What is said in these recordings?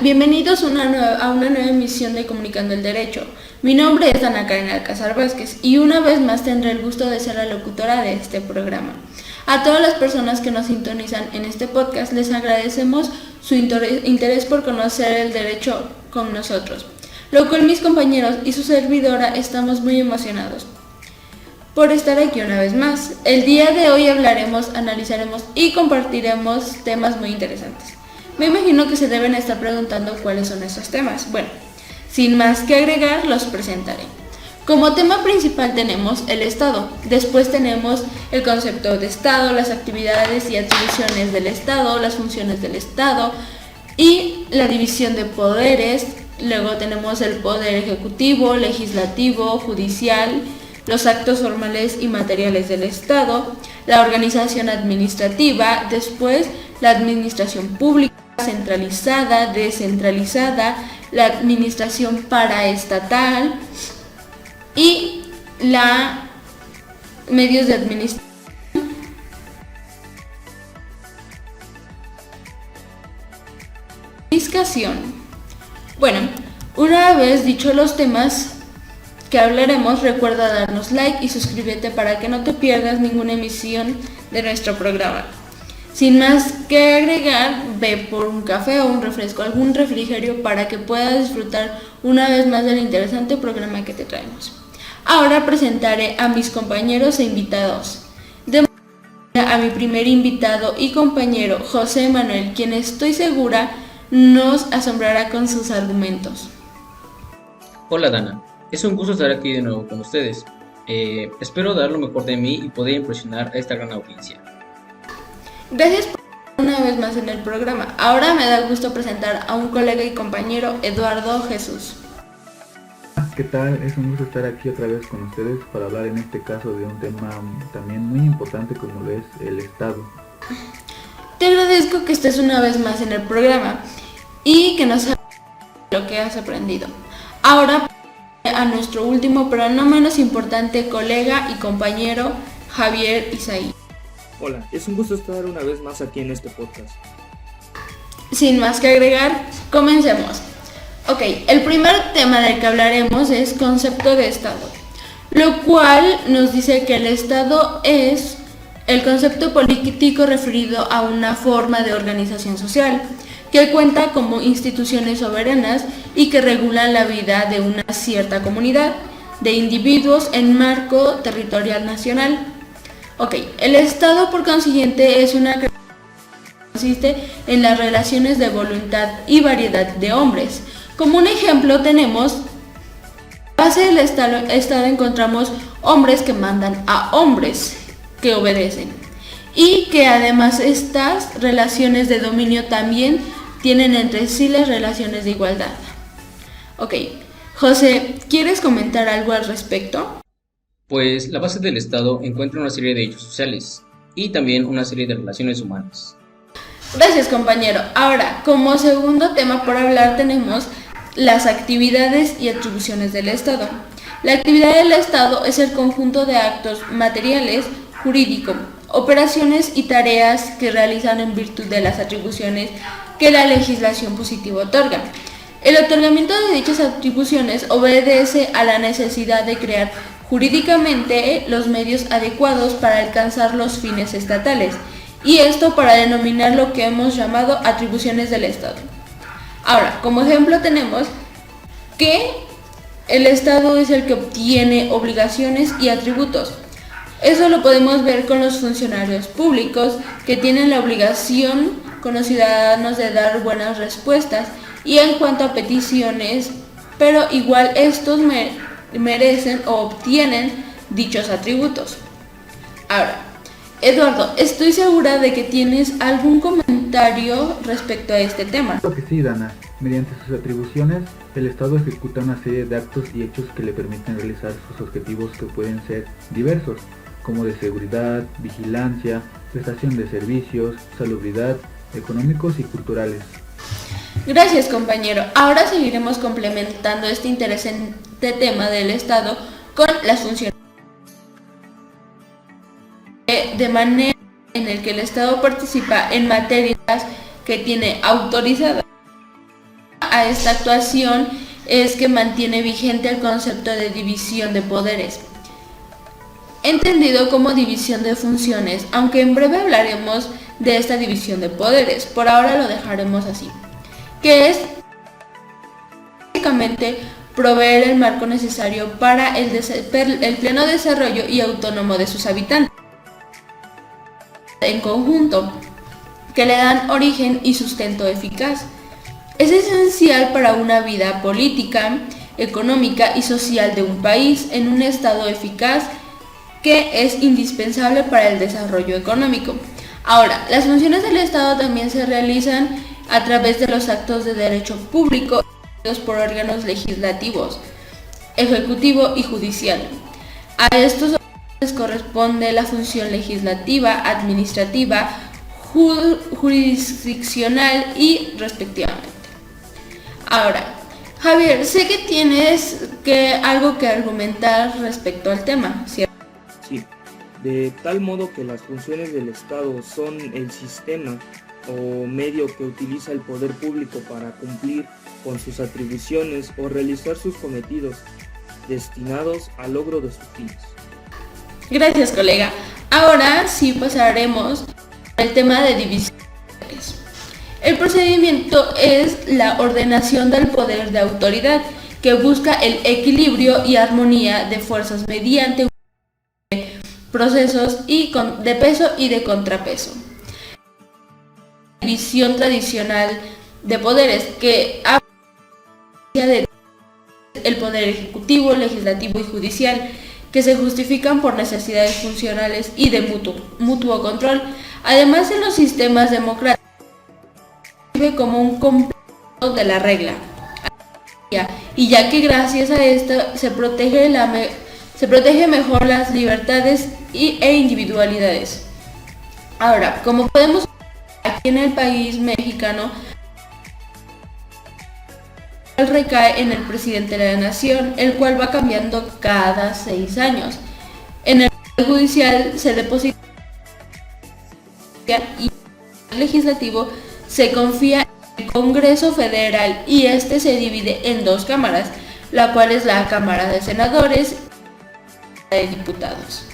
bienvenidos a una nueva emisión de Comunicando el Derecho. Mi nombre es Ana Karen Alcázar Vázquez y una vez más tendré el gusto de ser la locutora de este programa. A todas las personas que nos sintonizan en este podcast les agradecemos su interés por conocer el derecho con nosotros, lo cual mis compañeros y su servidora estamos muy emocionados por estar aquí una vez más. El día de hoy hablaremos, analizaremos y compartiremos temas muy interesantes. Me imagino que se deben estar preguntando cuáles son esos temas. Bueno, sin más que agregar, los presentaré. Como tema principal tenemos el Estado, después tenemos el concepto de Estado, las actividades y atribuciones del Estado, las funciones del Estado y la división de poderes. Luego tenemos el poder ejecutivo, legislativo, judicial, los actos formales y materiales del Estado, la organización administrativa, después la administración pública, centralizada, descentralizada, la administración paraestatal y la medios de administración. Bueno, una vez dicho los temas que hablaremos, recuerda darnos like y suscríbete para que no te pierdas ninguna emisión de nuestro programa. Sin más que agregar, ve por un café o un refresco, algún refrigerio para que puedas disfrutar una vez más del interesante programa que te traemos. Ahora presentaré a mis compañeros e invitados. De a mi primer invitado y compañero, José Manuel, quien estoy segura nos asombrará con sus argumentos. Hola Dana, es un gusto estar aquí de nuevo con ustedes. Espero dar lo mejor de mí y poder impresionar a esta gran audiencia. Gracias por estar una vez más en el programa. Ahora me da gusto presentar a un colega y compañero, Eduardo Jesús. ¿Qué tal? Es un gusto estar aquí otra vez con ustedes para hablar en este caso de un tema también muy importante como lo es el Estado. Te agradezco que estés una vez más en el programa y que nos hables de lo que has aprendido. Ahora a nuestro último pero no menos importante colega y compañero, Javier Isaí. Hola, es un gusto estar una vez más aquí en este podcast. Sin más que agregar, comencemos. Ok, el primer tema del que hablaremos es concepto de Estado, lo cual nos dice que el Estado es el concepto político referido a una forma de organización social que cuenta como instituciones soberanas y que regulan la vida de una cierta comunidad de individuos en marco territorial nacional. Ok, el Estado por consiguiente es una que consiste en las relaciones de voluntad y variedad de hombres. Como un ejemplo tenemos, base del Estado encontramos hombres que mandan a hombres que obedecen y que además estas relaciones de dominio también tienen entre sí las relaciones de igualdad. Ok, José, ¿quieres comentar algo al respecto? Pues la base del Estado encuentra una serie de hechos sociales y también una serie de relaciones humanas. Gracias, compañero. Ahora, como segundo tema por hablar tenemos las actividades y atribuciones del Estado. La actividad del Estado es el conjunto de actos materiales, jurídicos, operaciones y tareas que realizan en virtud de las atribuciones que la legislación positiva otorga. El otorgamiento de dichas atribuciones obedece a la necesidad de crear jurídicamente los medios adecuados para alcanzar los fines estatales, y esto para denominar lo que hemos llamado atribuciones del Estado. Ahora, como ejemplo tenemos que el Estado es el que obtiene obligaciones y atributos. Eso lo podemos ver con los funcionarios públicos que tienen la obligación con los ciudadanos de dar buenas respuestas y en cuanto a peticiones, pero igual estos merecen o obtienen dichos atributos. Ahora, Eduardo, estoy segura de que tienes algún comentario respecto a este tema. Creo que sí, Dana. Mediante sus atribuciones, el Estado ejecuta una serie de actos y hechos que le permiten realizar sus objetivos que pueden ser diversos, como de seguridad, vigilancia, prestación de servicios, salubridad, económicos y culturales. Gracias, compañero. Ahora seguiremos complementando este interesante tema del Estado con las funciones. De manera en el que el Estado participa en materias que tiene autorizadas a esta actuación es que mantiene vigente el concepto de división de poderes, entendido como división de funciones, aunque en breve hablaremos de esta división de poderes. Por ahora lo dejaremos así, que es básicamente proveer el marco necesario para el pleno desarrollo y autónomo de sus habitantes en conjunto, que le dan origen y sustento eficaz. Es esencial para una vida política, económica y social de un país en un estado eficaz, que es indispensable para el desarrollo económico. Ahora, las funciones del Estado también se realizan a través de los actos de derecho público por órganos legislativos, ejecutivo y judicial. A estos les corresponde la función legislativa, administrativa, jurisdiccional y respectivamente. Ahora, Javier, sé que tienes algo que argumentar respecto al tema, ¿cierto? Sí, de tal modo que las funciones del Estado son el sistema o medio que utiliza el poder público para cumplir con sus atribuciones o realizar sus cometidos destinados al logro de sus fines. Gracias, colega. Ahora sí pasaremos al tema de división. El procedimiento es la ordenación del poder de autoridad que busca el equilibrio y armonía de fuerzas mediante procesos de peso y de contrapeso. La división tradicional de poderes que habla de el poder ejecutivo, legislativo y judicial, que se justifican por necesidades funcionales y de mutuo control. Además, en los sistemas democráticos sirve como un complemento de la regla, y ya que gracias a esto se protege mejor las libertades e individualidades. Ahora, como podemos ver aquí en el país mexicano, recae en el presidente de la nación, el cual va cambiando cada 6 años. En el Poder Judicial se deposita y el Legislativo se confía en el Congreso Federal, y este se divide en 2 cámaras, la cual es la Cámara de Senadores y de Diputados.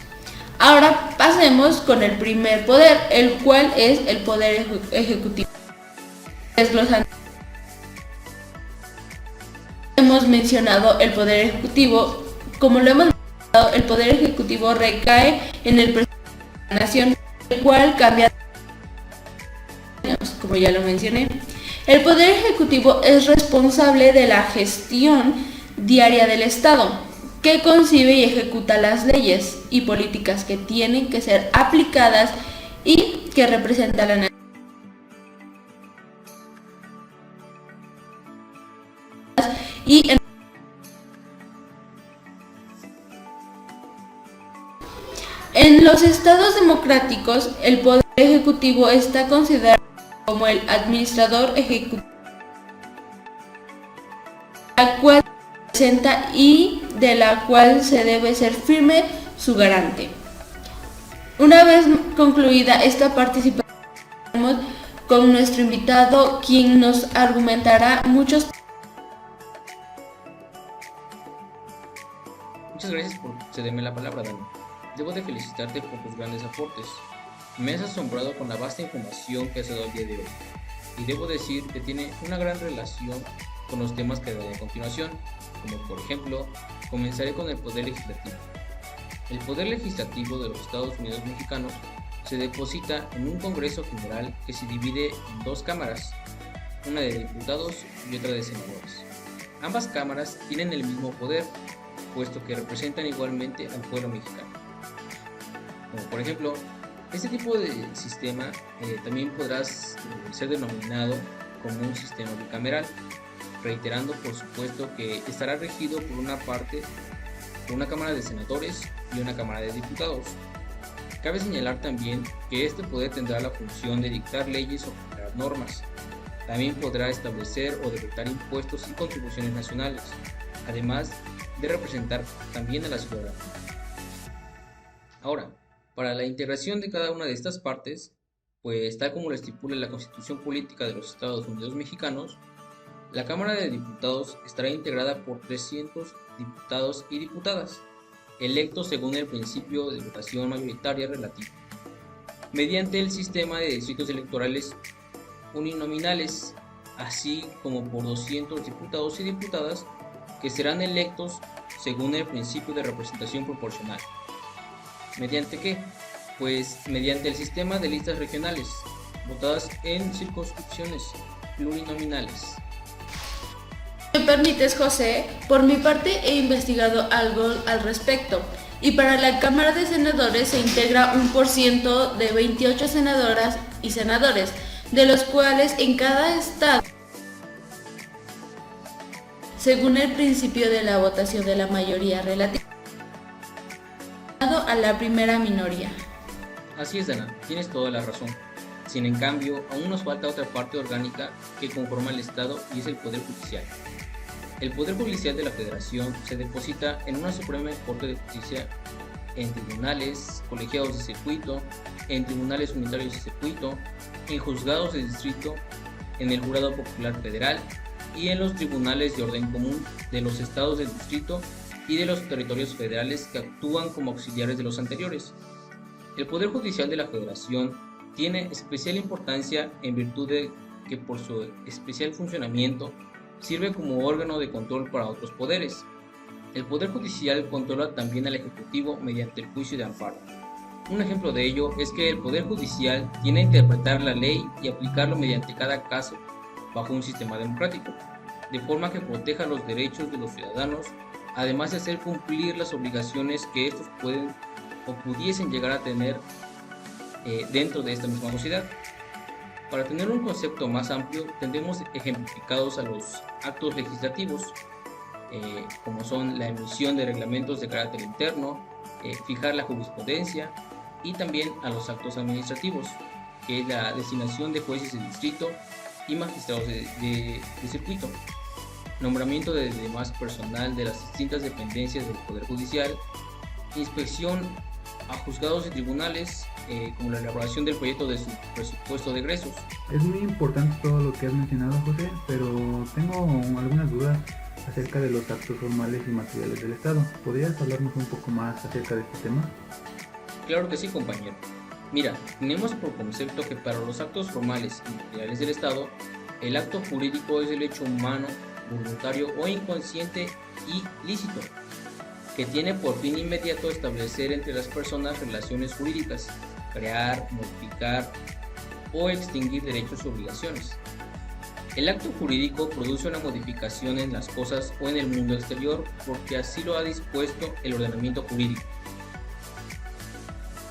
Ahora pasemos con el primer poder, el cual es el Poder Ejecutivo. Desglosando, hemos mencionado el Poder Ejecutivo. Como lo hemos mencionado, el Poder Ejecutivo recae en el presidente de la nación, el cual cambia como ya lo mencioné. El Poder Ejecutivo es responsable de la gestión diaria del Estado, que concibe y ejecuta las leyes y políticas que tienen que ser aplicadas y que representa a la nación. Y en los estados democráticos, el Poder Ejecutivo está considerado como el administrador ejecutivo, la cual representa y de la cual se debe ser firme su garante. Una vez concluida esta participación, con nuestro invitado, quien nos argumentará muchos. Muchas gracias por cederme la palabra, Dani. Debo de felicitarte por tus grandes aportes. Me has asombrado con la vasta información que has dado el día de hoy, y debo decir que tiene una gran relación con los temas que daré a continuación, como por ejemplo, comenzaré con el Poder Legislativo. El Poder Legislativo de los Estados Unidos mexicanos se deposita en un Congreso General que se divide en 2 cámaras, una de diputados y otra de senadores. Ambas cámaras tienen el mismo poder, puesto que representan igualmente al pueblo mexicano. Como por ejemplo, este tipo de sistema también podrás ser denominado como un sistema bicameral, reiterando por supuesto que estará regido por una parte por una Cámara de Senadores y una Cámara de Diputados. Cabe señalar también que este poder tendrá la función de dictar leyes o generar normas. También podrá establecer o decretar impuestos y contribuciones nacionales, además de representar también a la ciudadanía. Ahora, para la integración de cada una de estas partes, pues tal como lo estipula la Constitución Política de los Estados Unidos Mexicanos, La Cámara de Diputados estará integrada por 300 diputados y diputadas, electos según el principio de votación mayoritaria relativa, mediante el sistema de distritos electorales uninominales, así como por 200 diputados y diputadas que serán electos según el principio de representación proporcional. ¿Mediante qué? Pues mediante el sistema de listas regionales, votadas en circunscripciones plurinominales. ¿Me permites, José? Por mi parte he investigado algo al respecto, y para la Cámara de Senadores se integra un % de 28 senadoras y senadores, de los cuales en cada estado, según el principio de la votación de la mayoría relativa a la primera minoría. Así es, Dana, tienes toda la razón. Sin en cambio, aún nos falta otra parte orgánica que conforma el Estado y es el Poder Judicial. El Poder Judicial de la Federación se deposita en una Suprema Corte de Justicia, en tribunales colegiados de circuito, en tribunales unitarios de circuito, en juzgados de distrito, en el Jurado Popular Federal y en los tribunales de orden común de los estados del distrito y de los territorios federales que actúan como auxiliares de los anteriores. El Poder Judicial de la Federación tiene especial importancia en virtud de que por su especial funcionamiento sirve como órgano de control para otros poderes. El Poder Judicial controla también al Ejecutivo mediante el juicio de amparo. Un ejemplo de ello es que el Poder Judicial tiene a interpretar la ley y aplicarlo mediante cada caso bajo un sistema democrático, de forma que proteja los derechos de los ciudadanos, además de hacer cumplir las obligaciones que estos pueden o pudiesen llegar a tener dentro de esta misma sociedad. Para tener un concepto más amplio, tendremos ejemplificados a los actos legislativos, como son la emisión de reglamentos de carácter interno, fijar la jurisprudencia, y también a los actos administrativos, que es la designación de jueces de distrito y magistrados de circuito, nombramiento de demás personal de las distintas dependencias del Poder Judicial, inspección a juzgados y tribunales, como la elaboración del proyecto de su presupuesto de egresos. Es muy importante todo lo que has mencionado, José, pero tengo algunas dudas acerca de los actos formales y materiales del Estado. ¿Podrías hablarnos un poco más acerca de este tema? Claro que sí, compañero. Mira, tenemos por concepto que para los actos formales y materiales del Estado, el acto jurídico es el hecho humano, voluntario o inconsciente y lícito, que tiene por fin inmediato establecer entre las personas relaciones jurídicas, crear, modificar o extinguir derechos y obligaciones. El acto jurídico produce una modificación en las cosas o en el mundo exterior porque así lo ha dispuesto el ordenamiento jurídico.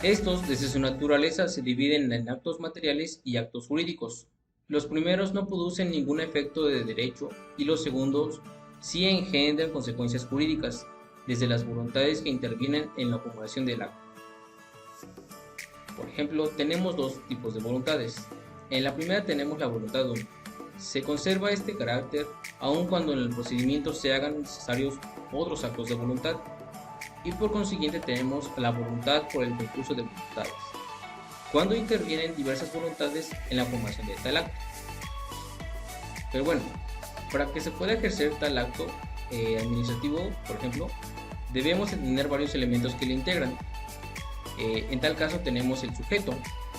Estos, desde su naturaleza, se dividen en actos materiales y actos jurídicos. Los primeros no producen ningún efecto de derecho y los segundos sí engendran consecuencias jurídicas, desde las voluntades que intervienen en la acumulación del acto. Por ejemplo, tenemos dos tipos de voluntades. En la primera tenemos la voluntad única. Se conserva este carácter aun cuando en el procedimiento se hagan necesarios otros actos de voluntad, y por consiguiente tenemos la voluntad por el concurso de voluntades, cuando intervienen diversas voluntades en la formación de tal acto. Pero bueno, para que se pueda ejercer tal acto administrativo, por ejemplo, debemos tener varios elementos que le integran. En tal caso tenemos el sujeto,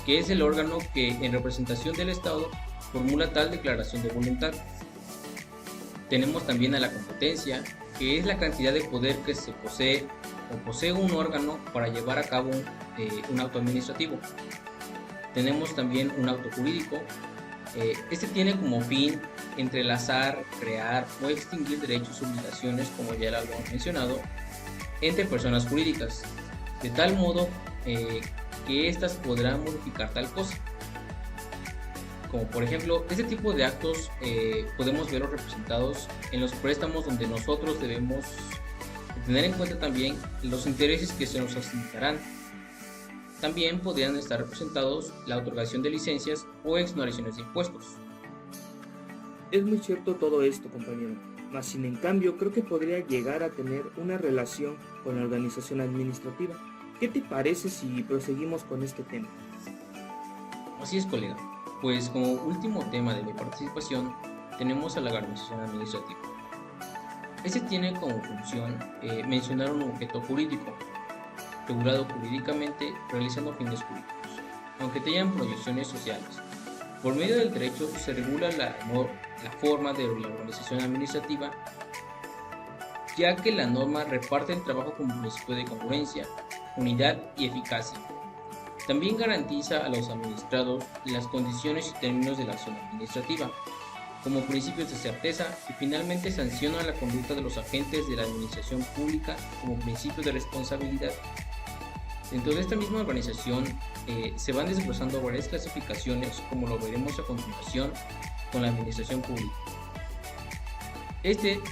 que es el órgano que en representación del Estado formula tal declaración de voluntad. Tenemos también a la competencia, que es la cantidad de poder que se posee o posee un órgano para llevar a cabo un acto administrativo. Tenemos también un acto jurídico. Este tiene como fin entrelazar, crear o extinguir derechos y obligaciones, como ya lo hemos mencionado, entre personas jurídicas, de tal modo que éstas podrán modificar tal cosa. Como por ejemplo, este tipo de actos podemos verlos representados en los préstamos, donde nosotros debemos tener en cuenta también los intereses que se nos asignaran. También podrían estar representados la otorgación de licencias o exoneraciones de impuestos. Es muy cierto todo esto, compañero, mas sin en cambio creo que podría llegar a tener una relación con la organización administrativa. ¿Qué te parece si proseguimos con este tema? Así es, colega. Pues como último tema de mi participación, tenemos a la organización administrativa. Este tiene como función mencionar un objeto jurídico, regulado jurídicamente, realizando fines jurídicos, aunque tengan proyecciones sociales. Por medio del derecho se regula la forma de la organización administrativa, ya que la norma reparte el trabajo como principio de congruencia, unidad y eficacia. También garantiza a los administrados las condiciones y términos de la acción administrativa, como principios de certeza, y finalmente sanciona la conducta de los agentes de la administración pública como principio de responsabilidad. Dentro de esta misma organización se van desglosando varias clasificaciones, como lo veremos a continuación con la administración pública.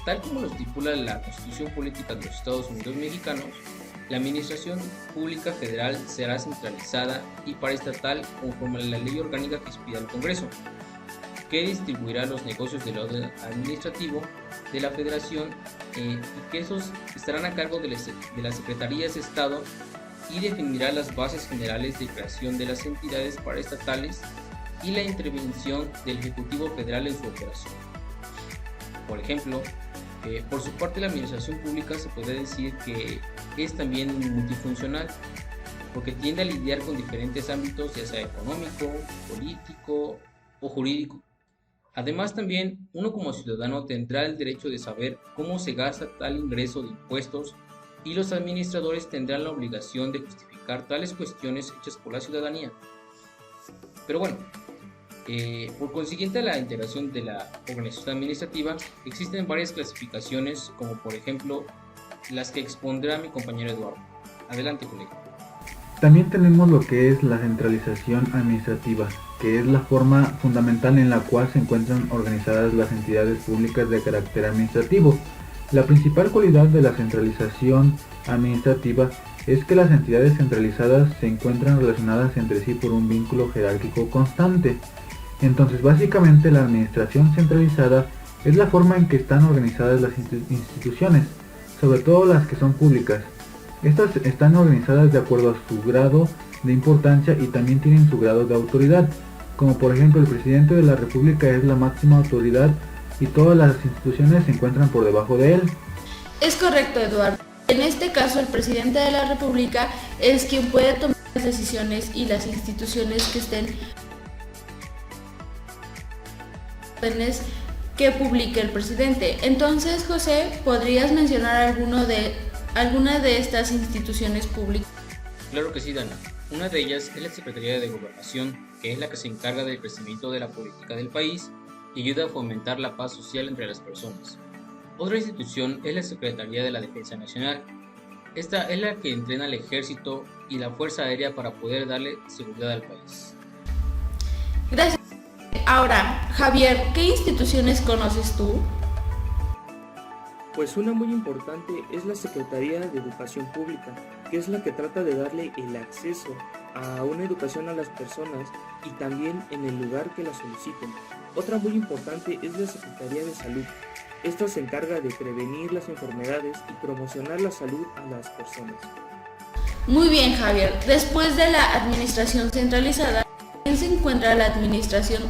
Tal como lo estipula la Constitución Política de los Estados Unidos Mexicanos, la administración pública federal será centralizada y paraestatal conforme a la ley orgánica que expida el Congreso, que distribuirá los negocios del orden administrativo de la Federación y que esos estarán a cargo de las Secretarías de Estado, y definirá las bases generales de creación de las entidades paraestatales y la intervención del Ejecutivo Federal en su operación. Por ejemplo, por su parte la administración pública se puede decir que es también multifuncional, porque tiende a lidiar con diferentes ámbitos, ya sea económico, político o jurídico. Además, también uno como ciudadano tendrá el derecho de saber cómo se gasta tal ingreso de impuestos, y los administradores tendrán la obligación de justificar tales cuestiones hechas por la ciudadanía. Pero bueno, por consiguiente a la integración de la organización administrativa existen varias clasificaciones, como por ejemplo las que expondrá mi compañero Eduardo. Adelante, colega. También tenemos lo que es la centralización administrativa, que es la forma fundamental en la cual se encuentran organizadas las entidades públicas de carácter administrativo. La principal cualidad de la centralización administrativa es que las entidades centralizadas se encuentran relacionadas entre sí por un vínculo jerárquico constante. Entonces, básicamente la administración centralizada es la forma en que están organizadas las instituciones, sobre todo las que son públicas. Estas están organizadas de acuerdo a su grado de importancia y también tienen su grado de autoridad, como por ejemplo el presidente de la República es la máxima autoridad y todas las instituciones se encuentran por debajo de él. Es correcto, Eduardo. En este caso, el presidente de la República es quien puede tomar las decisiones, y las instituciones que estén órdenes que publique el presidente. Entonces, José, ¿podrías mencionar alguna de estas instituciones públicas? Claro que sí, Dana. Una de ellas es la Secretaría de Gobernación, que es la que se encarga del crecimiento de la política del país y ayuda a fomentar la paz social entre las personas. Otra institución es la Secretaría de la Defensa Nacional. Esta es la que entrena al ejército y la Fuerza Aérea para poder darle seguridad al país. Gracias. Ahora, Javier, ¿qué instituciones conoces tú? Pues una muy importante es la Secretaría de Educación Pública, que es la que trata de darle el acceso a una educación a las personas y también en el lugar que la soliciten. Otra muy importante es la Secretaría de Salud. Esta se encarga de prevenir las enfermedades y promocionar la salud a las personas. Muy bien, Javier. Después de la administración centralizada, ¿quién se encuentra la administración?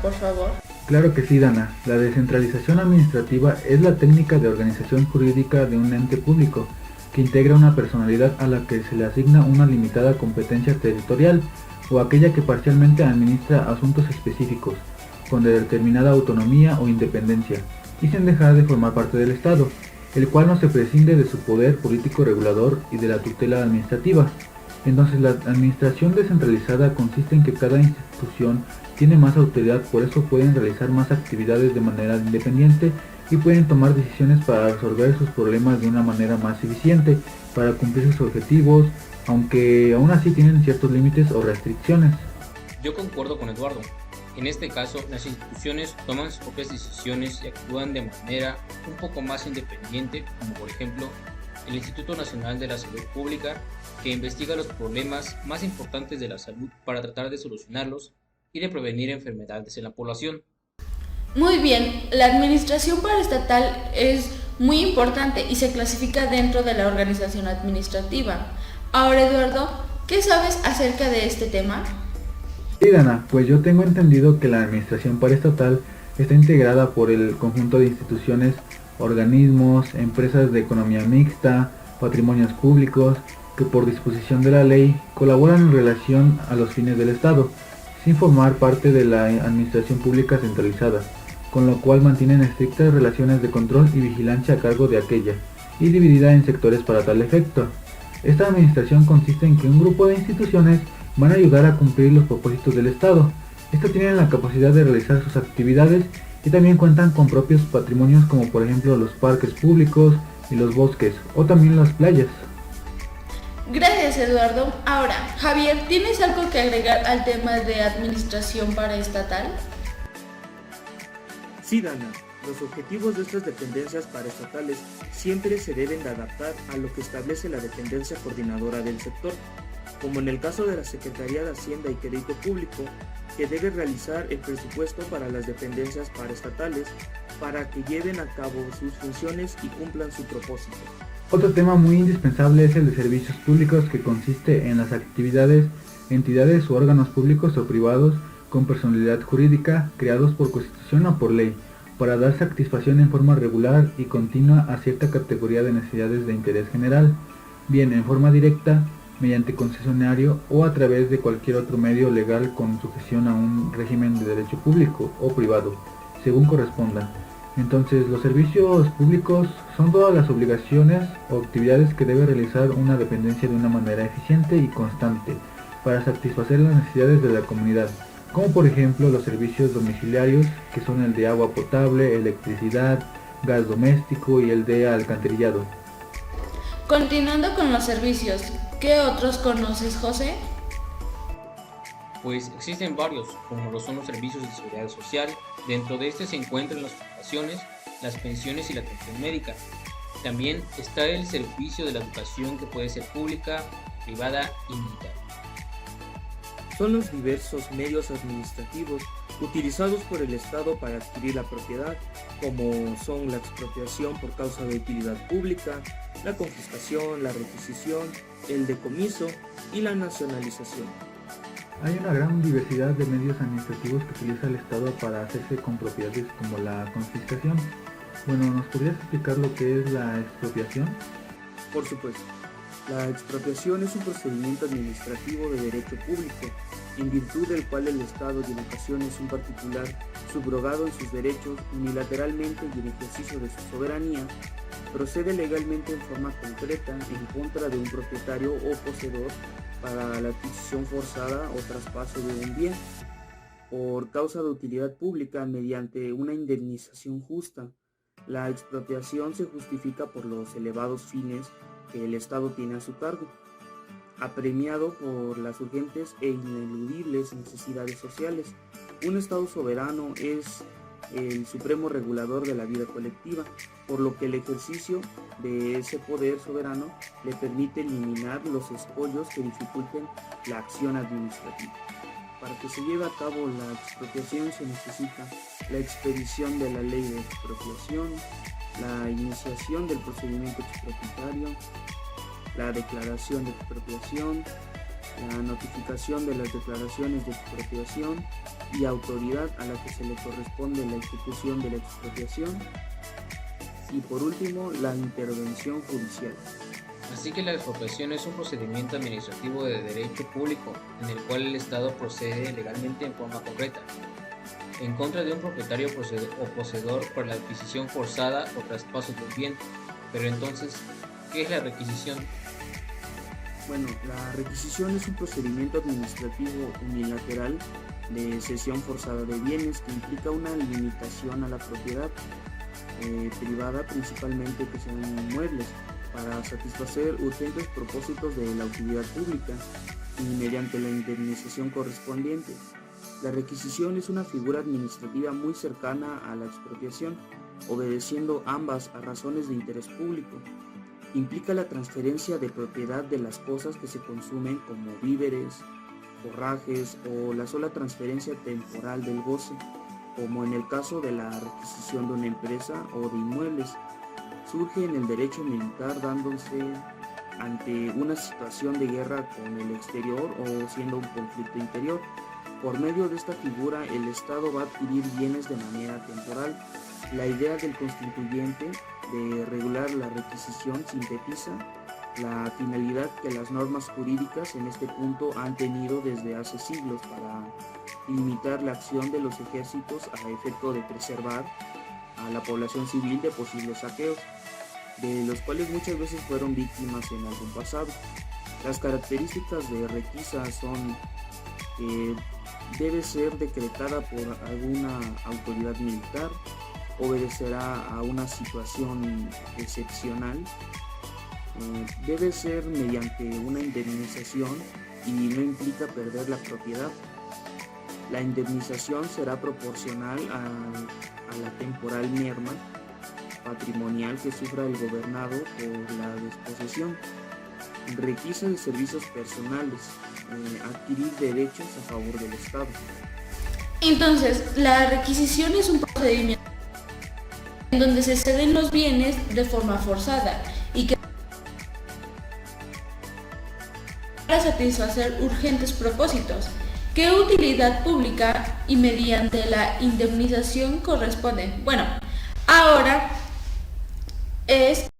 Por favor. Claro que sí, Dana. La descentralización administrativa es la técnica de organización jurídica de un ente público que integra una personalidad a la que se le asigna una limitada competencia territorial o aquella que parcialmente administra asuntos específicos, con determinada autonomía o independencia, y sin dejar de formar parte del Estado, el cual no se prescinde de su poder político regulador y de la tutela administrativa. Entonces, la administración descentralizada consiste en que cada institución tiene más autoridad, por eso pueden realizar más actividades de manera independiente y pueden tomar decisiones para resolver sus problemas de una manera más eficiente, para cumplir sus objetivos, aunque aún así tienen ciertos límites o restricciones. Yo concuerdo con Eduardo. En este caso, las instituciones toman sus propias decisiones y actúan de manera un poco más independiente, como por ejemplo el Instituto Nacional de la Salud Pública, que investiga los problemas más importantes de la salud para tratar de solucionarlos y de prevenir enfermedades en la población. Muy bien, la administración paraestatal es muy importante y se clasifica dentro de la organización administrativa. Ahora, Eduardo, ¿qué sabes acerca de este tema? Sí, Dana, pues yo tengo entendido que la administración paraestatal está integrada por el conjunto de instituciones, organismos, empresas de economía mixta, patrimonios públicos, que por disposición de la ley colaboran en relación a los fines del Estado, sin formar parte de la administración pública centralizada, con lo cual mantienen estrictas relaciones de control y vigilancia a cargo de aquella, y dividida en sectores para tal efecto. Esta administración consiste en que un grupo de instituciones van a ayudar a cumplir los propósitos del Estado. Estos tienen la capacidad de realizar sus actividades y también cuentan con propios patrimonios como por ejemplo los parques públicos y los bosques o también las playas. Gracias, Eduardo. Ahora, Javier, ¿tienes algo que agregar al tema de administración paraestatal? Sí, Dana, los objetivos de estas dependencias paraestatales siempre se deben de adaptar a lo que establece la dependencia coordinadora del sector, como en el caso de la Secretaría de Hacienda y Crédito Público, que debe realizar el presupuesto para las dependencias paraestatales para que lleven a cabo sus funciones y cumplan su propósito. Otro tema muy indispensable es el de servicios públicos, que consiste en las actividades, entidades u órganos públicos o privados con personalidad jurídica creados por constitución o por ley, para dar satisfacción en forma regular y continua a cierta categoría de necesidades de interés general, bien en forma directa, mediante concesionario o a través de cualquier otro medio legal con sujeción a un régimen de derecho público o privado, según corresponda. Entonces, los servicios públicos son todas las obligaciones o actividades que debe realizar una dependencia de una manera eficiente y constante para satisfacer las necesidades de la comunidad, como por ejemplo los servicios domiciliarios, que son el de agua potable, electricidad, gas doméstico y el de alcantarillado. Continuando con los servicios, ¿qué otros conoces, José? Pues existen varios, como lo son los servicios de seguridad social. Dentro de este se encuentran las jubilaciones, las pensiones y la atención médica. También está el servicio de la educación, que puede ser pública, privada y militar. Son los diversos medios administrativos utilizados por el Estado para adquirir la propiedad, como son la expropiación por causa de utilidad pública, la confiscación, la requisición, el decomiso y la nacionalización. Hay una gran diversidad de medios administrativos que utiliza el Estado para hacerse con propiedades, como la confiscación. Bueno, ¿nos podrías explicar lo que es la expropiación? Por supuesto, la expropiación es un procedimiento administrativo de derecho público, en virtud del cual el Estado y en ocasiones un particular, subrogado en sus derechos unilateralmente y en ejercicio de su soberanía, procede legalmente en forma concreta en contra de un propietario o poseedor para la adquisición forzada o traspaso de un bien por causa de utilidad pública mediante una indemnización justa. La expropiación se justifica por los elevados fines que el Estado tiene a su cargo, apremiado por las urgentes e ineludibles necesidades sociales. Un Estado soberano es el supremo regulador de la vida colectiva, por lo que el ejercicio de ese poder soberano le permite eliminar los escollos que dificulten la acción administrativa. Para que se lleve a cabo la expropiación se necesita la expedición de la ley de expropiación, la iniciación del procedimiento expropiatorio, la declaración de expropiación, la notificación de las declaraciones de expropiación y autoridad a la que se le corresponde la ejecución de la expropiación, y por último la intervención judicial. Así que la expropiación es un procedimiento administrativo de derecho público en el cual el Estado procede legalmente en forma concreta en contra de un propietario o poseedor por la adquisición forzada o traspaso de un bien. Pero entonces, ¿qué es la requisición? Bueno, la requisición es un procedimiento administrativo unilateral de cesión forzada de bienes que implica una limitación a la propiedad privada, principalmente que sean inmuebles, para satisfacer urgentes propósitos de la utilidad pública y mediante la indemnización correspondiente. La requisición es una figura administrativa muy cercana a la expropiación, obedeciendo ambas a razones de interés público. Implica la transferencia de propiedad de las cosas que se consumen, como víveres, forrajes, o la sola transferencia temporal del goce, como en el caso de la requisición de una empresa o de inmuebles. Surge en el derecho militar dándose ante una situación de guerra con el exterior o siendo un conflicto interior. Por medio de esta figura, el Estado va a adquirir bienes de manera temporal. La idea del constituyente de regular la requisición sintetiza la finalidad que las normas jurídicas en este punto han tenido desde hace siglos para limitar la acción de los ejércitos a efecto de preservar a la población civil de posibles saqueos, de los cuales muchas veces fueron víctimas en algún pasado. Las características de requisa son que debe ser decretada por alguna autoridad militar, obedecerá a una situación excepcional, debe ser mediante una indemnización y no implica perder la propiedad. La indemnización será proporcional a la temporal merma patrimonial que sufra el gobernado por la desposesión. Requisa de servicios personales, adquirir derechos a favor del Estado. Entonces, la requisición es un procedimiento en donde se ceden los bienes de forma forzada y que para satisfacer urgentes propósitos. ¿Qué utilidad pública y mediante la indemnización corresponde? Bueno, ahora es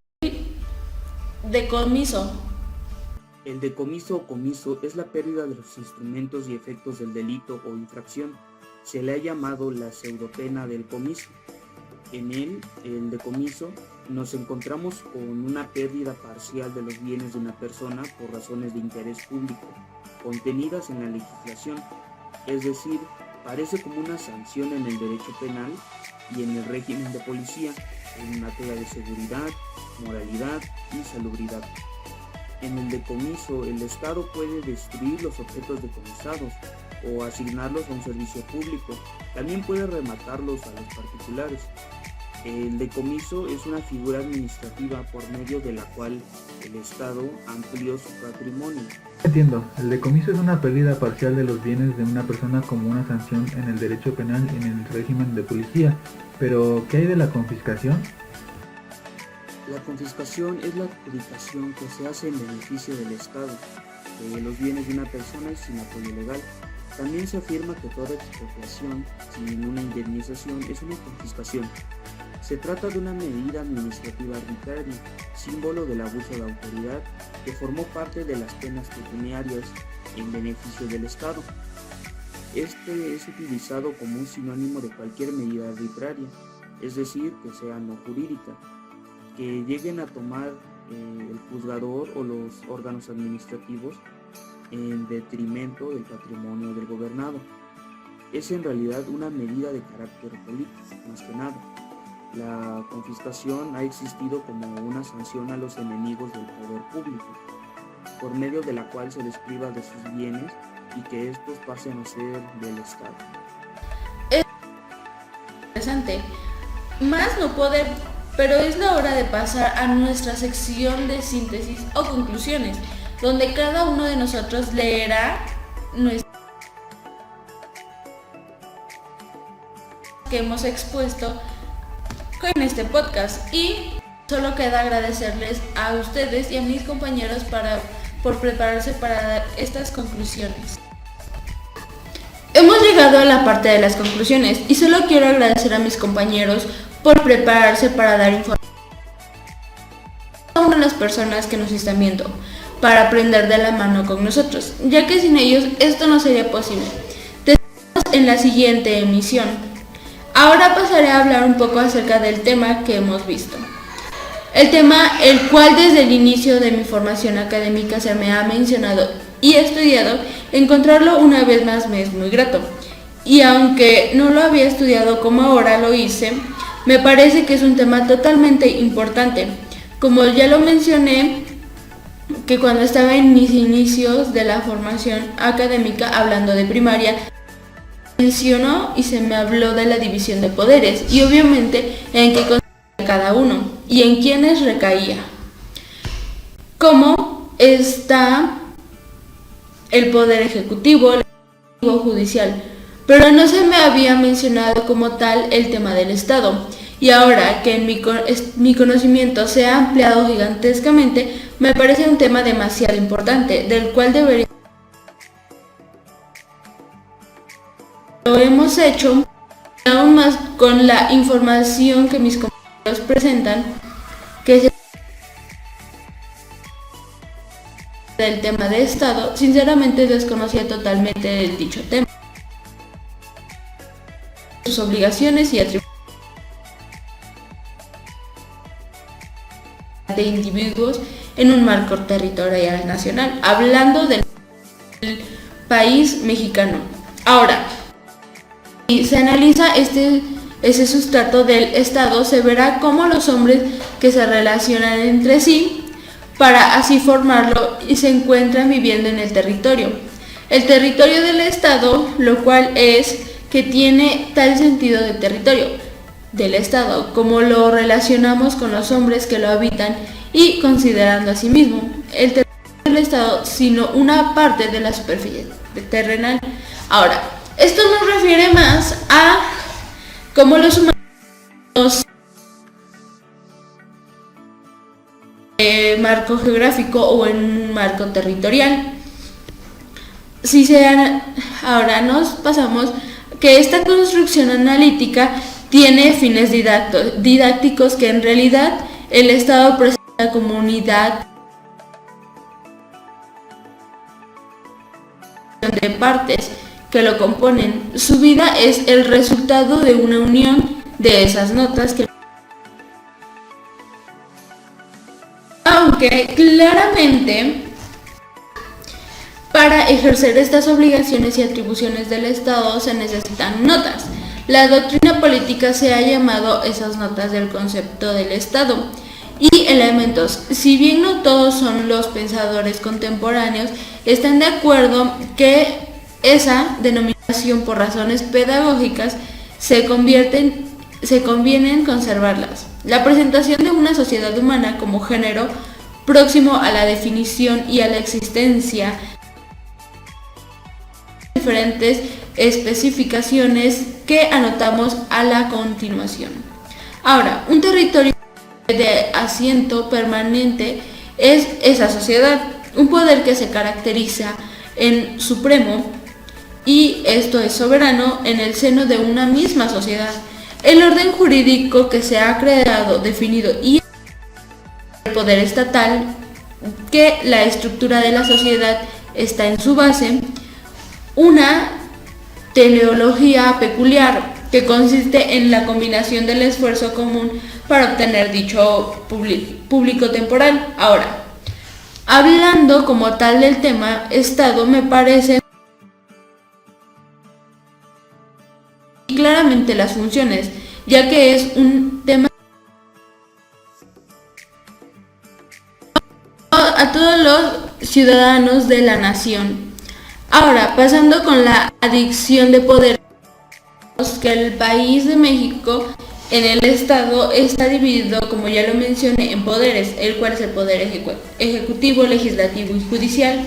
decomiso. El decomiso o comiso es la pérdida de los instrumentos y efectos del delito o infracción. Se le ha llamado la pseudopena del comiso. En el decomiso, nos encontramos con una pérdida parcial de los bienes de una persona por razones de interés público, contenidas en la legislación, es decir, parece como una sanción en el derecho penal y en el régimen de policía, en materia de seguridad, moralidad y salubridad. En el decomiso, el Estado puede destruir los objetos decomisados o asignarlos a un servicio público, también puede rematarlos a los particulares. El decomiso es una figura administrativa por medio de la cual el Estado amplió su patrimonio. Entiendo, el decomiso es una pérdida parcial de los bienes de una persona como una sanción en el derecho penal y en el régimen de policía, pero ¿qué hay de la confiscación? La confiscación es la adjudicación que se hace en beneficio del Estado de los bienes de una persona sin apoyo legal. También se afirma que toda expropiación sin una indemnización es una confiscación. Se trata de una medida administrativa arbitraria, símbolo del abuso de autoridad, que formó parte de las penas pecuniarias en beneficio del Estado. Este es utilizado como un sinónimo de cualquier medida arbitraria, es decir, que sea no jurídica, que lleguen a tomar el juzgador o los órganos administrativos en detrimento del patrimonio del gobernado. Es en realidad una medida de carácter político, más que nada. La confiscación ha existido como una sanción a los enemigos del poder público, por medio de la cual se les priva de sus bienes y que estos pasen a ser del Estado. Es interesante, más no poder, pero es la hora de pasar a nuestra sección de síntesis o conclusiones, donde cada uno de nosotros leerá nuestra que hemos expuesto en este podcast, y solo queda agradecerles a ustedes y a mis compañeros por prepararse para dar estas conclusiones. Hemos llegado a la parte de las conclusiones y solo quiero agradecer a mis compañeros por prepararse para dar información a una de las personas que nos están viendo, para aprender de la mano con nosotros, ya que sin ellos esto no sería posible. Te vemos en la siguiente emisión. Ahora pasaré a hablar un poco acerca del tema que hemos visto. El tema el cual desde el inicio de mi formación académica se me ha mencionado y estudiado, encontrarlo una vez más me es muy grato. Y aunque no lo había estudiado como ahora lo hice, me parece que es un tema totalmente importante. Como ya lo mencioné, que cuando estaba en mis inicios de la formación académica, hablando de primaria, mencionó y se me habló de la división de poderes y obviamente en qué consistía cada uno y en quiénes recaía. Cómo está el poder ejecutivo, el judicial, pero no se me había mencionado como tal el tema del Estado. Y ahora que en mi conocimiento se ha ampliado gigantescamente, me parece un tema demasiado importante, del cual debería lo hemos hecho, y aún más con la información que mis compañeros presentan, que es del tema de Estado. Sinceramente desconocía totalmente el dicho tema, sus obligaciones y atribuciones de individuos en un marco territorial nacional, hablando del país mexicano. Ahora, si se analiza ese sustrato del Estado, se verá cómo los hombres que se relacionan entre sí para así formarlo y se encuentran viviendo en el territorio. El territorio del Estado, lo cual es que tiene tal sentido de territorio del Estado, como lo relacionamos con los hombres que lo habitan y considerando a sí mismo el territorio del Estado, sino una parte de la superficie terrenal. Ahora, esto nos refiere más a cómo los humanos marco geográfico o en un marco territorial. Ahora nos pasamos que esta construcción analítica tiene fines didácticos que en realidad el Estado presenta como unidad de partes que lo componen. Su vida es el resultado de una unión de esas notas que, aunque claramente para ejercer estas obligaciones y atribuciones del Estado se necesitan notas. La doctrina política se ha llamado esas notas del concepto del Estado y elementos. Si bien no todos son los pensadores contemporáneos, están de acuerdo que esa denominación por razones pedagógicas se conviene en conservarlas. La presentación de una sociedad humana como género próximo a la definición y a la existencia de diferentes especificaciones que anotamos a la continuación. Ahora, un territorio de asiento permanente es esa sociedad, un poder que se caracteriza en supremo y esto es soberano en el seno de una misma sociedad. El orden jurídico que se ha creado, definido y el poder estatal, que la estructura de la sociedad está en su base, una teleología peculiar que consiste en la combinación del esfuerzo común para obtener dicho público temporal. Ahora, hablando como tal del tema Estado, me parece claramente las funciones, ya que es un tema a todos los ciudadanos de la nación. Ahora, pasando con la adicción de poder, que el país de México en el Estado está dividido, como ya lo mencioné, en poderes, el cual es el poder ejecutivo, legislativo y judicial.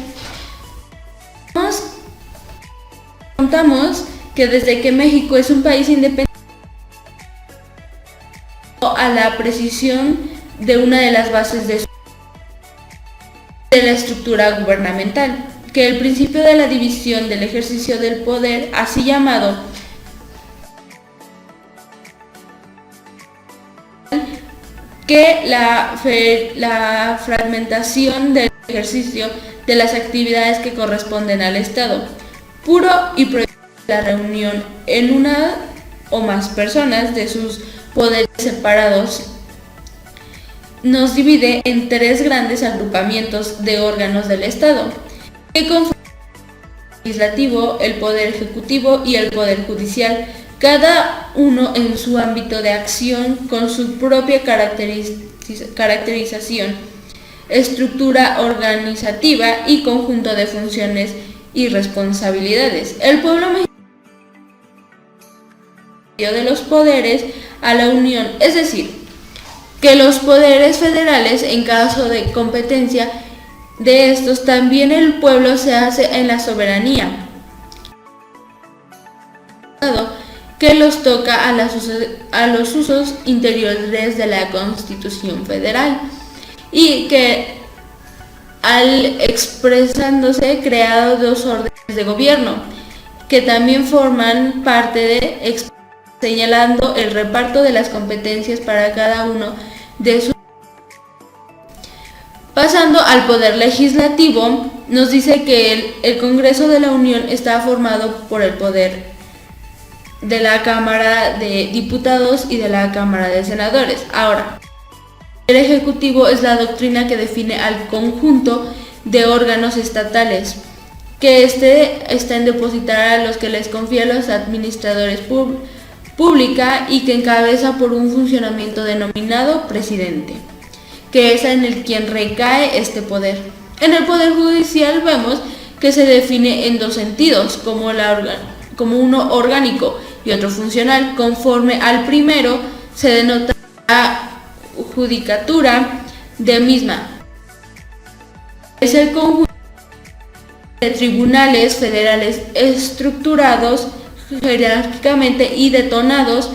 Contamos que desde que México es un país independiente, a la precisión de una de las bases de la estructura gubernamental, que el principio de la división del ejercicio del poder, así llamado, que la fragmentación del ejercicio de las actividades que corresponden al Estado, puro y prohibido la reunión en una o más personas de sus poderes separados, nos divide en tres grandes agrupamientos de órganos del Estado, que conforman el legislativo, el poder ejecutivo y el poder judicial, cada uno en su ámbito de acción con su propia caracterización, estructura organizativa y conjunto de funciones y responsabilidades. El pueblo mexicano de los poderes a la unión, es decir, que los poderes federales, en caso de competencia de estos, también el pueblo se hace en la soberanía que los toca a los usos interiores de la Constitución Federal, y que al expresándose creado dos órdenes de gobierno que también forman parte de, señalando el reparto de las competencias para cada uno de sus. Pasando al poder legislativo, nos dice que el Congreso de la Unión está formado por el poder de la Cámara de Diputados y de la Cámara de Senadores. Ahora, el Ejecutivo es la doctrina que define al conjunto de órganos estatales que está en depositar a los que les confía los administradores pública y que encabeza por un funcionamiento denominado presidente, que es en el quien recae este poder. En el Poder Judicial vemos que se define en dos sentidos, como uno orgánico y otro funcional. Conforme al primero se denota la judicatura de misma. Es el conjunto de tribunales federales estructurados jerárquicamente y detonados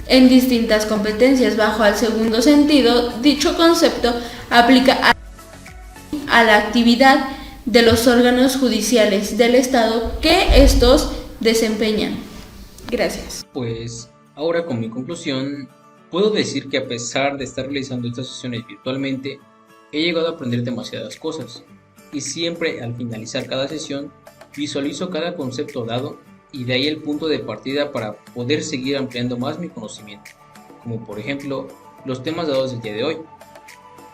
en distintas competencias. Bajo el segundo sentido, dicho concepto aplica a la actividad de los órganos judiciales del Estado que estos desempeñan. Gracias. Pues ahora, con mi conclusión, puedo decir que a pesar de estar realizando estas sesiones virtualmente, he llegado a aprender demasiadas cosas, y siempre al finalizar cada sesión visualizo cada concepto dado, y de ahí el punto de partida para poder seguir ampliando más mi conocimiento, como por ejemplo los temas dados el día de hoy,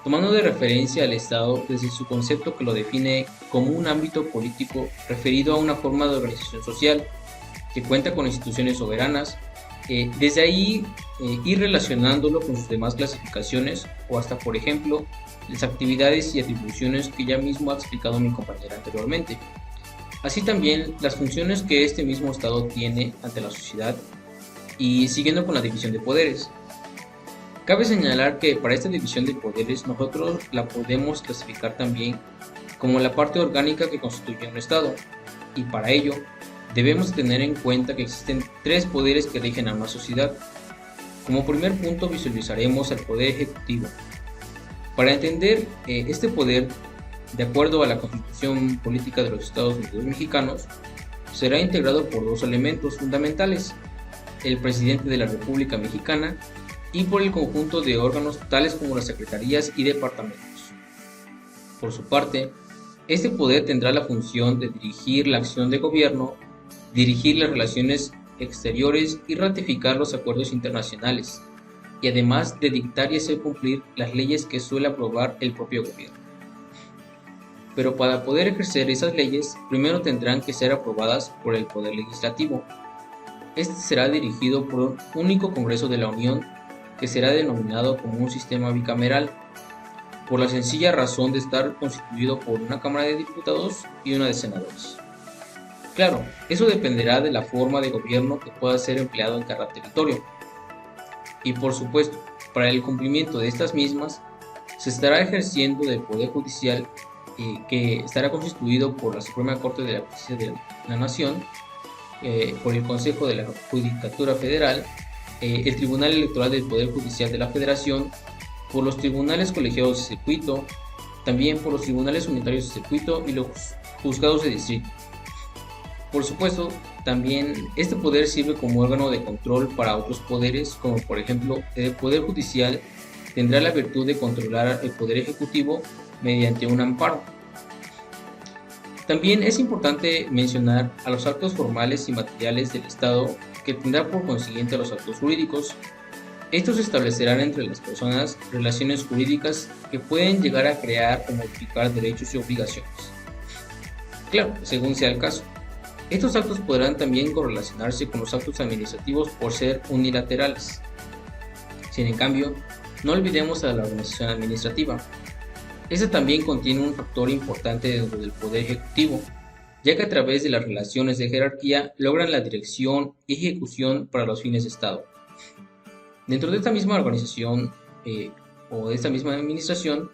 tomando de referencia al Estado desde su concepto que lo define como un ámbito político referido a una forma de organización social que cuenta con instituciones soberanas. Desde ahí ir relacionándolo con sus demás clasificaciones o hasta, por ejemplo, las actividades y atribuciones que ya mismo ha explicado mi compañera anteriormente. Así también las funciones que este mismo Estado tiene ante la sociedad, y siguiendo con la división de poderes. Cabe señalar que para esta división de poderes nosotros la podemos clasificar también como la parte orgánica que constituye un Estado, y para ello debemos tener en cuenta que existen tres poderes que rigen a una sociedad. Como primer punto visualizaremos el poder ejecutivo. Para entender este poder, de acuerdo a la Constitución Política de los Estados Unidos Mexicanos, será integrado por dos elementos fundamentales: el presidente de la República Mexicana y por el conjunto de órganos tales como las secretarías y departamentos. Por su parte, este poder tendrá la función de dirigir la acción de gobierno, dirigir las relaciones exteriores y ratificar los acuerdos internacionales, y además de dictar y hacer cumplir las leyes que suele aprobar el propio gobierno. Pero para poder ejercer esas leyes, primero tendrán que ser aprobadas por el Poder Legislativo. Este será dirigido por un único Congreso de la Unión, que será denominado como un sistema bicameral, por la sencilla razón de estar constituido por una Cámara de Diputados y una de Senadores. Claro, eso dependerá de la forma de gobierno que pueda ser empleado en cada territorio. Y por supuesto, para el cumplimiento de estas mismas, se estará ejerciendo del Poder Judicial, que estará constituido por la Suprema Corte de la Justicia de la Nación, por el Consejo de la Judicatura Federal, el Tribunal Electoral del Poder Judicial de la Federación, por los tribunales colegiados de circuito, también por los tribunales unitarios de circuito y los juzgados de distrito. Por supuesto, también este poder sirve como órgano de control para otros poderes, como por ejemplo el Poder Judicial tendrá la virtud de controlar el Poder Ejecutivo mediante un amparo. También es importante mencionar a los actos formales y materiales del Estado, que tendrá por consiguiente a los actos jurídicos. Estos establecerán entre las personas relaciones jurídicas que pueden llegar a crear o modificar derechos y obligaciones. Claro, según sea el caso. Estos actos podrán también correlacionarse con los actos administrativos por ser unilaterales. Sin en cambio, no olvidemos a la organización administrativa. Esta también contiene un factor importante dentro del Poder Ejecutivo, ya que a través de las relaciones de jerarquía logran la dirección y ejecución para los fines de Estado. Dentro de esta misma organización o de esta misma administración,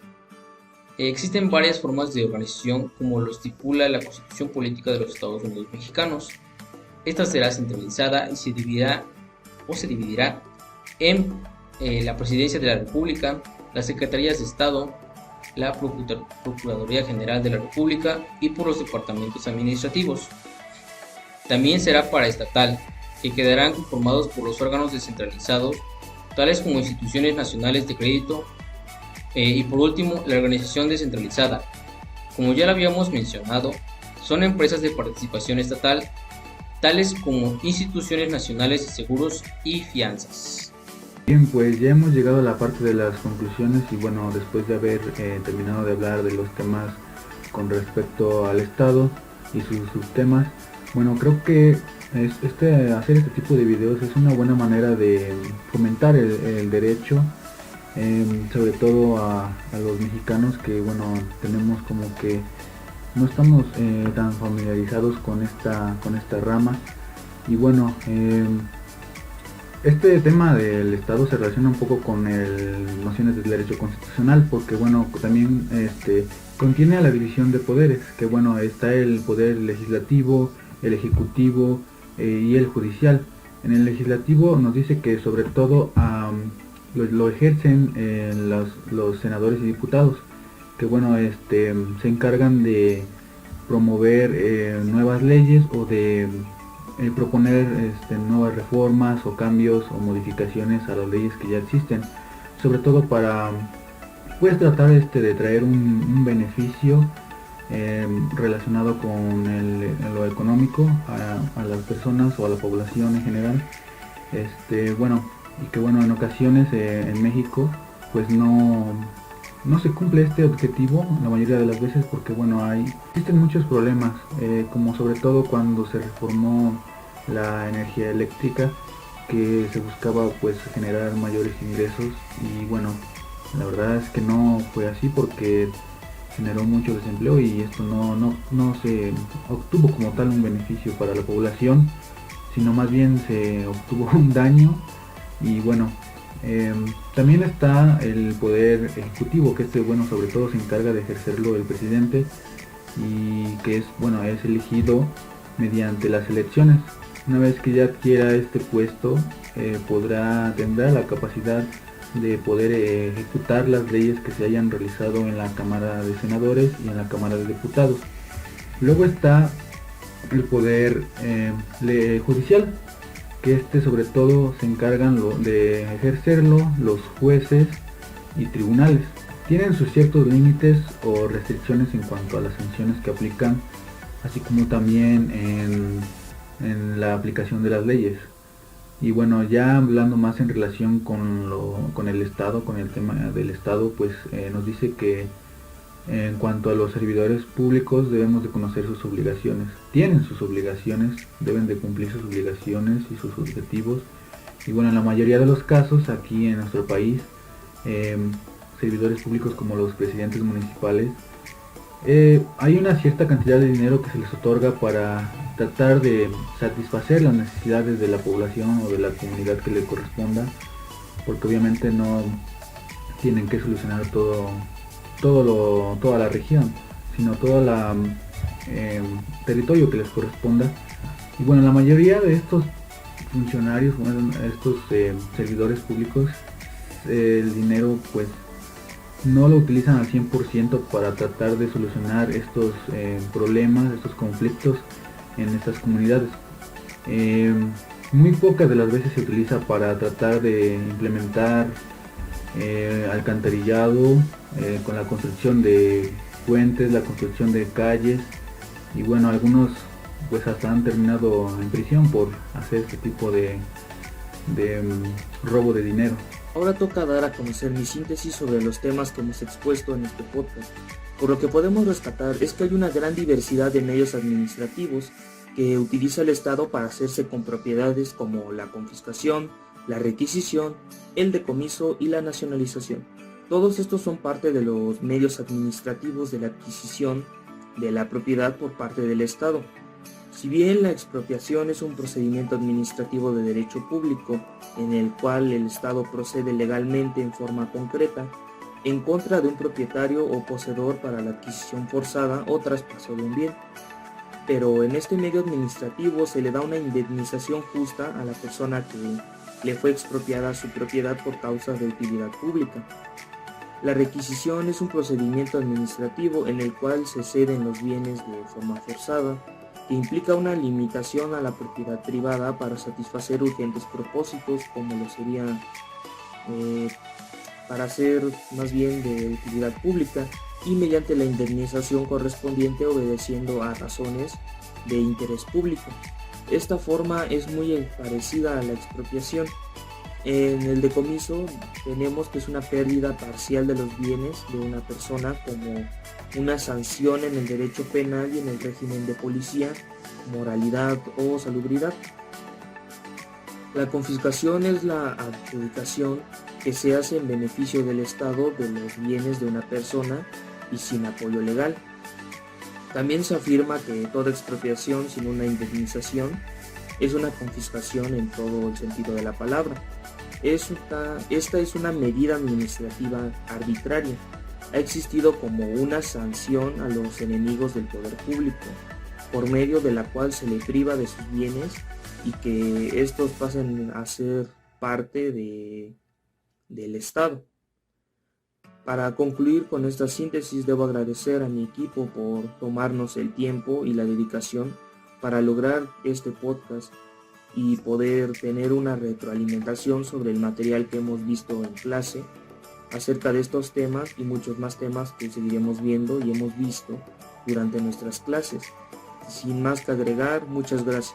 existen varias formas de organización, como lo estipula la Constitución Política de los Estados Unidos Mexicanos. Esta será centralizada y se dividirá en la Presidencia de la República, las Secretarías de Estado, la Procuraduría General de la República y por los departamentos administrativos. También será paraestatal, que quedarán conformados por los órganos descentralizados, tales como instituciones nacionales de crédito y por último la organización descentralizada. Como ya lo habíamos mencionado, son empresas de participación estatal, tales como instituciones nacionales de seguros y fianzas. Bien, pues ya hemos llegado a la parte de las conclusiones y bueno, después de haber terminado de hablar de los temas con respecto al Estado y sus subtemas, bueno, creo que hacer este tipo de videos es una buena manera de fomentar el derecho, sobre todo a los mexicanos que bueno, tenemos como que no estamos tan familiarizados con esta rama y bueno, este tema del Estado se relaciona un poco con nociones del derecho constitucional porque bueno, también contiene a la división de poderes, que bueno, está el poder legislativo, el ejecutivo y el judicial. En el legislativo nos dice que sobre todo lo ejercen los senadores y diputados, que bueno, se encargan de promover nuevas leyes o de proponer nuevas reformas o cambios o modificaciones a las leyes que ya existen, sobre todo para pues tratar de traer un beneficio relacionado con lo económico a las personas o a la población en general. Bueno, y que bueno, en ocasiones en México pues no se cumple este objetivo la mayoría de las veces porque bueno, existen muchos problemas, como sobre todo cuando se reformó la energía eléctrica, que se buscaba pues generar mayores ingresos y bueno, la verdad es que no fue así porque generó mucho desempleo y esto no se obtuvo como tal un beneficio para la población, sino más bien se obtuvo un daño. Y bueno, también está el poder ejecutivo, que bueno, sobre todo se encarga de ejercerlo el presidente y que es elegido mediante las elecciones. Una vez que ya adquiera este puesto, tendrá la capacidad de poder ejecutar las leyes que se hayan realizado en la Cámara de Senadores y en la Cámara de Diputados. Luego está el poder judicial, que sobre todo se encargan de ejercerlo los jueces y tribunales. Tienen sus ciertos límites o restricciones en cuanto a las sanciones que aplican, así como también en la aplicación de las leyes. Y bueno, ya hablando más en relación con el Estado, con el tema del Estado, pues nos dice que en cuanto a los servidores públicos debemos de conocer sus obligaciones. Tienen sus obligaciones, deben de cumplir sus obligaciones y sus objetivos. Y bueno, en la mayoría de los casos aquí en nuestro país, servidores públicos como los presidentes municipales, hay una cierta cantidad de dinero que se les otorga para tratar de satisfacer las necesidades de la población o de la comunidad que le corresponda, porque obviamente no tienen que solucionar toda la región, sino todo el territorio que les corresponda. Y bueno, la mayoría de estos funcionarios, estos servidores públicos, el dinero pues no lo utilizan al 100% para tratar de solucionar estos problemas, estos conflictos en estas comunidades. Muy pocas de las veces se utiliza para tratar de implementar alcantarillado, con la construcción de puentes, la construcción de calles, y bueno, algunos pues hasta han terminado en prisión por hacer este tipo de robo de dinero. Ahora toca dar a conocer mi síntesis sobre los temas que hemos expuesto en este podcast. Por lo que podemos rescatar es que hay una gran diversidad de medios administrativos que utiliza el Estado para hacerse con propiedades como la confiscación, la requisición, el decomiso y la nacionalización. Todos estos son parte de los medios administrativos de la adquisición de la propiedad por parte del Estado. Si bien la expropiación es un procedimiento administrativo de derecho público en el cual el Estado procede legalmente en forma concreta en contra de un propietario o poseedor para la adquisición forzada o traspaso de un bien, pero en este medio administrativo se le da una indemnización justa a la persona que le fue expropiada su propiedad por causas de utilidad pública. La requisición es un procedimiento administrativo en el cual se ceden los bienes de forma forzada que implica una limitación a la propiedad privada para satisfacer urgentes propósitos, como lo sería para hacer más bien de utilidad pública, y mediante la indemnización correspondiente obedeciendo a razones de interés público. Esta forma es muy parecida a la expropiación. En el decomiso tenemos que es una pérdida parcial de los bienes de una persona como una sanción en el derecho penal y en el régimen de policía, moralidad o salubridad. La confiscación es la adjudicación que se hace en beneficio del Estado de los bienes de una persona y sin apoyo legal. También se afirma que toda expropiación sin una indemnización es una confiscación en todo el sentido de la palabra. Esta es una medida administrativa arbitraria. Ha existido como una sanción a los enemigos del poder público, por medio de la cual se le priva de sus bienes y que estos pasen a ser parte del Estado. Para concluir con esta síntesis, debo agradecer a mi equipo por tomarnos el tiempo y la dedicación para lograr este podcast y poder tener una retroalimentación sobre el material que hemos visto en clase acerca de estos temas y muchos más temas que seguiremos viendo y hemos visto durante nuestras clases. Sin más que agregar, muchas gracias.